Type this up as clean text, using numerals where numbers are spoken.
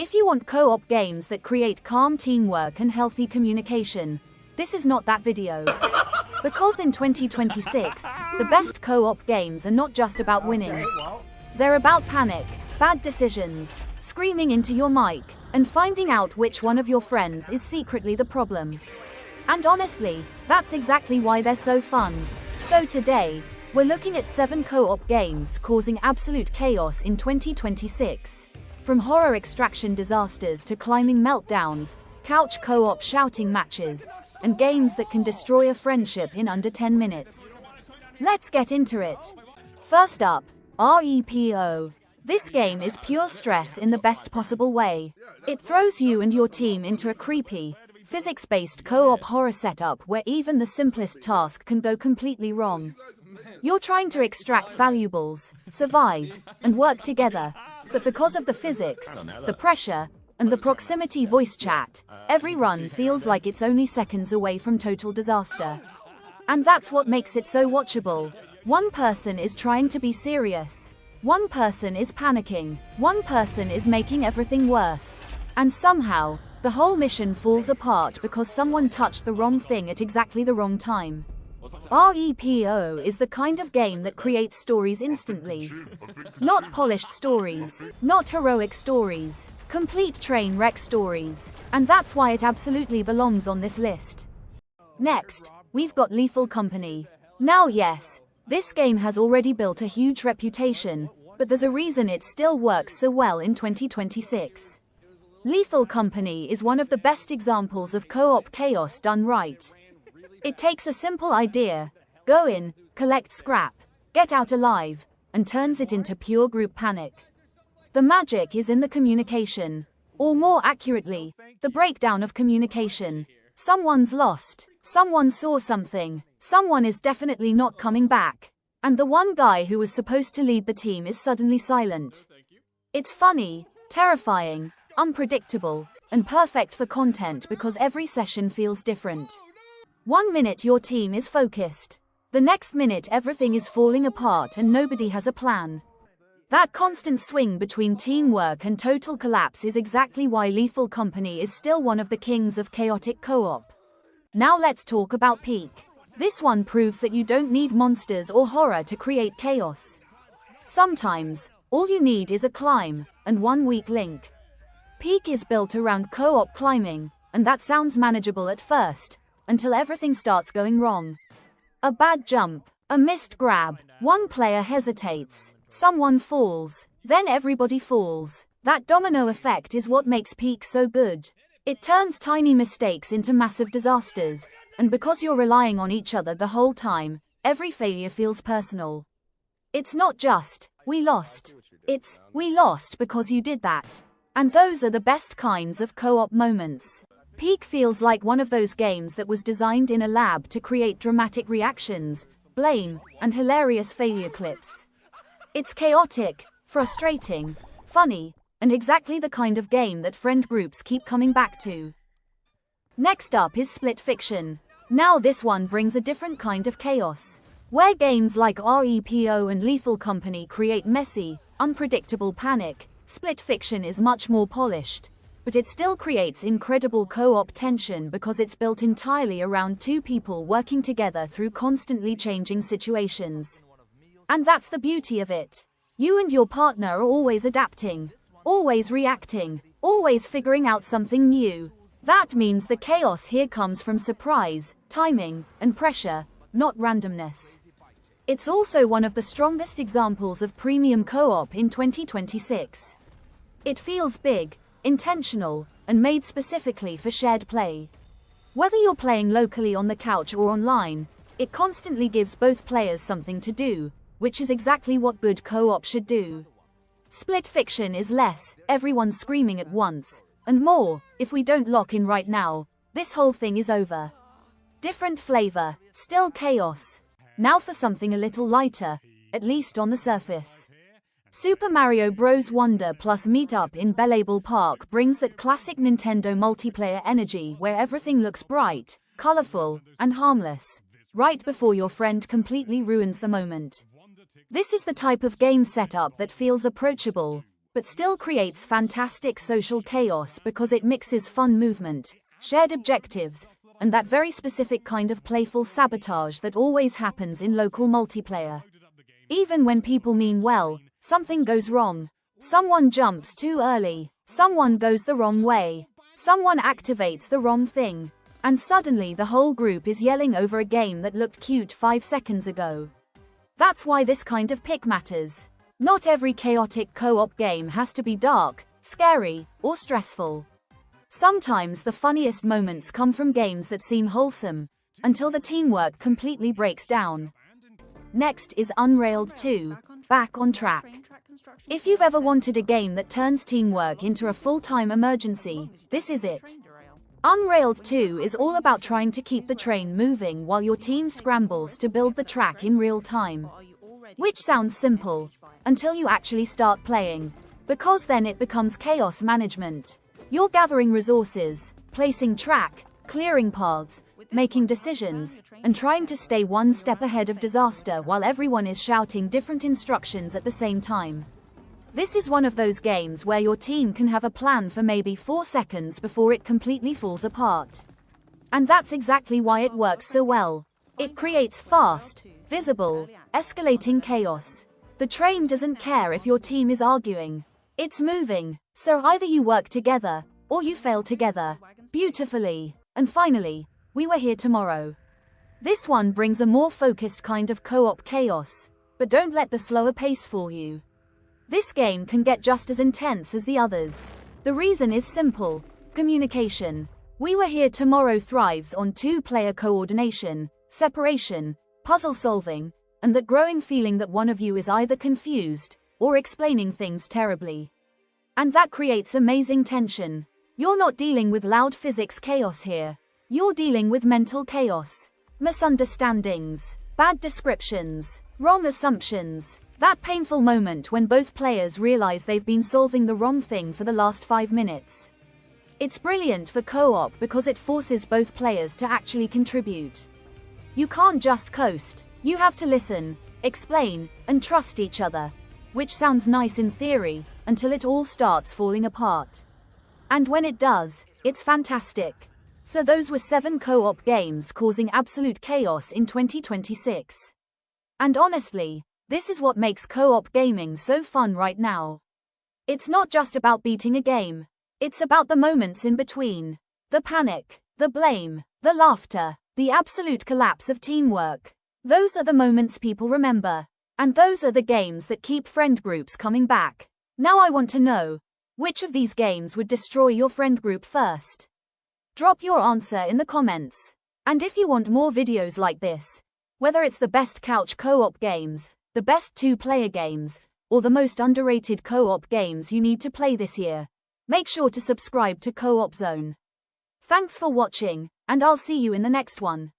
If you want co-op games that create calm teamwork and healthy communication, this is not that video. Because in 2026, the best co-op games are not just about winning. They're about panic, bad decisions, screaming into your mic, and finding out which one of your friends is secretly the problem. And honestly, that's exactly why they're so fun. So today, we're looking at 7 co-op games causing absolute chaos in 2026. From horror extraction disasters to climbing meltdowns, couch co-op shouting matches, and games that can destroy a friendship in under 10 minutes. Let's get into it. First up, R.E.P.O. This game is pure stress in the best possible way. It throws you and your team into a creepy, physics-based co-op horror setup where even the simplest task can go completely wrong. You're trying to extract valuables, survive, and work together, but because of the physics, the pressure, and the proximity voice chat, every run feels like it's only seconds away from total disaster. And that's what makes it so watchable. One person is trying to be serious. One person is panicking. One person is making everything worse. And somehow, the whole mission falls apart because someone touched the wrong thing at exactly the wrong time. R.E.P.O. is the kind of game that creates stories instantly. Not polished stories, not heroic stories, complete train wreck stories. And that's why it absolutely belongs on this list. Next, we've got Lethal Company. Now yes, this game has already built a huge reputation, but there's a reason it still works so well in 2026. Lethal Company is one of the best examples of co-op chaos done right. It takes a simple idea, go in, collect scrap, get out alive, and turns it into pure group panic. The magic is in the communication, or more accurately, the breakdown of communication. Someone's lost, someone saw something, someone is definitely not coming back, and the one guy who was supposed to lead the team is suddenly silent. It's funny, terrifying, unpredictable, and perfect for content because every session feels different. 1 minute your team is focused. The next minute everything is falling apart and nobody has a plan. That constant swing between teamwork and total collapse is exactly why Lethal Company is still one of the kings of chaotic co-op. Now let's talk about Peak. This one proves that you don't need monsters or horror to create chaos. Sometimes, all you need is a climb, and one weak link. Peak is built around co-op climbing, and that sounds manageable at first, until everything starts going wrong. A bad jump, a missed grab, one player hesitates, someone falls, then everybody falls. That domino effect is what makes Peak so good. It turns tiny mistakes into massive disasters, and because you're relying on each other the whole time, every failure feels personal. It's not just, we lost. It's, we lost because you did that. And those are the best kinds of co-op moments. Peak feels like one of those games that was designed in a lab to create dramatic reactions, blame, and hilarious failure clips. It's chaotic, frustrating, funny, and exactly the kind of game that friend groups keep coming back to. Next up is Split Fiction. Now this one brings a different kind of chaos. Where games like R.E.P.O. and Lethal Company create messy, unpredictable panic, Split Fiction is much more polished. But it still creates incredible co-op tension because it's built entirely around 2 people working together through constantly changing situations. And that's the beauty of it. You and your partner are always adapting, always reacting, always figuring out something new. That means the chaos here comes from surprise, timing, and pressure, not randomness. It's also one of the strongest examples of premium co-op in 2026. It feels big, intentional, and made specifically for shared play. Whether you're playing locally on the couch or online, it constantly gives both players something to do, which is exactly what good co-op should do. Split Fiction is less, everyone screaming at once, and more, if we don't lock in right now, this whole thing is over. Different flavor, still chaos. Now for something a little lighter, at least on the surface. Super Mario Bros. Wonder plus Meetup in Bellabel Park brings that classic Nintendo multiplayer energy where everything looks bright, colorful, and harmless, right before your friend completely ruins the moment. This is the type of game setup that feels approachable, but still creates fantastic social chaos because it mixes fun movement, shared objectives, and that very specific kind of playful sabotage that always happens in local multiplayer. Even when people mean well, something goes wrong. Someone jumps too early, someone goes the wrong way, someone activates the wrong thing, and suddenly the whole group is yelling over a game that looked cute 5 seconds ago. That's why this kind of pick matters. Not every chaotic co-op game has to be dark, scary, or stressful. Sometimes the funniest moments come from games that seem wholesome, until the teamwork completely breaks down. Next is Unrailed 2, Back on Track. If you've ever wanted a game that turns teamwork into a full-time emergency, this is it. Unrailed 2 is all about trying to keep the train moving while your team scrambles to build the track in real time. Which sounds simple, until you actually start playing, because then it becomes chaos management. You're gathering resources, placing track, clearing paths, making decisions, and trying to stay one step ahead of disaster while everyone is shouting different instructions at the same time. This is one of those games where your team can have a plan for maybe 4 seconds before it completely falls apart. And that's exactly why it works so well. It creates fast, visible, escalating chaos. The train doesn't care if your team is arguing. It's moving, so either you work together, or you fail together, beautifully. And finally, we were here tomorrow. This one brings a more focused kind of co-op chaos, but don't let the slower pace fool you. This game can get just as intense as the others. The reason is simple: communication. We Were Here Tomorrow thrives on 2-player coordination, separation, puzzle solving, and that growing feeling that one of you is either confused or explaining things terribly. And that creates amazing tension. You're not dealing with loud physics chaos here. You're dealing with mental chaos. Misunderstandings, bad descriptions, wrong assumptions. That painful moment when both players realize they've been solving the wrong thing for the last 5 minutes. It's brilliant for co-op because it forces both players to actually contribute. You can't just coast. You have to listen, explain, and trust each other. Which sounds nice in theory, until it all starts falling apart. And when it does, it's fantastic. So those were 7 co-op games causing absolute chaos in 2026. And honestly, this is what makes co-op gaming so fun right now. It's not just about beating a game. It's about the moments in between. The panic, the blame, the laughter, the absolute collapse of teamwork. Those are the moments people remember. And those are the games that keep friend groups coming back. Now I want to know, which of these games would destroy your friend group first? Drop your answer in the comments. And if you want more videos like this, whether it's the best couch co-op games, the best 2-player games, or the most underrated co-op games you need to play this year, make sure to subscribe to Co-op Zone. Thanks for watching, and I'll see you in the next one.